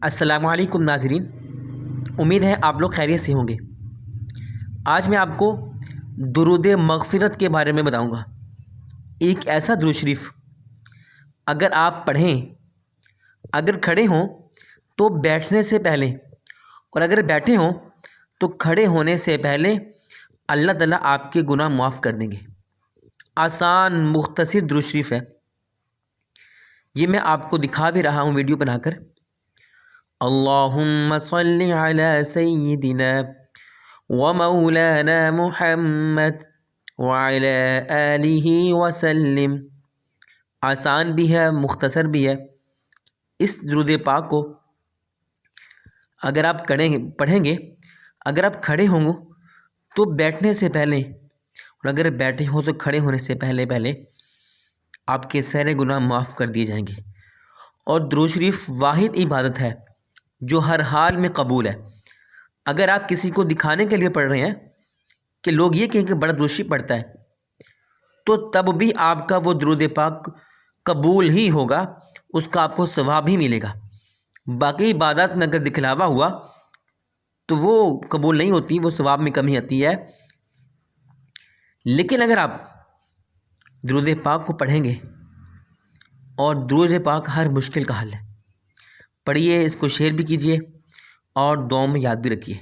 السلام علیکم ناظرین، امید ہے آپ لوگ خیریت سے ہوں گے۔ آج میں آپ کو درود مغفرت کے بارے میں بتاؤں گا۔ ایک ایسا درود شریف اگر آپ پڑھیں، اگر کھڑے ہوں تو بیٹھنے سے پہلے، اور اگر بیٹھے ہوں تو کھڑے ہونے سے پہلے اللہ تعالیٰ آپ کے گناہ معاف کر دیں گے۔ آسان مختصر درود شریف ہے، یہ میں آپ کو دکھا بھی رہا ہوں ویڈیو بنا کر۔ اللہم صلی علی سیدنا و مولانا محمد وعلی آلہ وسلم۔ آسان بھی ہے، مختصر بھی ہے۔ اس درود پاک کو اگر آپ پڑھیں گے، اگر آپ کھڑے ہوں گے تو بیٹھنے سے پہلے، اور اگر بیٹھے ہوں تو کھڑے ہونے سے پہلے آپ کے سارے گناہ معاف کر دیے جائیں گے۔ اور درود شریف واحد عبادت ہے جو ہر حال میں قبول ہے۔ اگر آپ کسی کو دکھانے کے لیے پڑھ رہے ہیں کہ لوگ یہ کہیں کہ بڑا درود شریف پڑھتا ہے، تو تب بھی آپ کا وہ درود پاک قبول ہی ہوگا، اس کا آپ کو ثواب ہی ملے گا۔ باقی عبادات میں اگر دکھلاوا ہوا تو وہ قبول نہیں ہوتی، وہ ثواب میں کمی آتی ہے۔ لیکن اگر آپ درود پاک کو پڑھیں گے، اور درود پاک ہر مشکل کا حل ہے، پڑھیے، اس کو شیئر بھی کیجیے اور دعاؤں میں یاد بھی رکھیے۔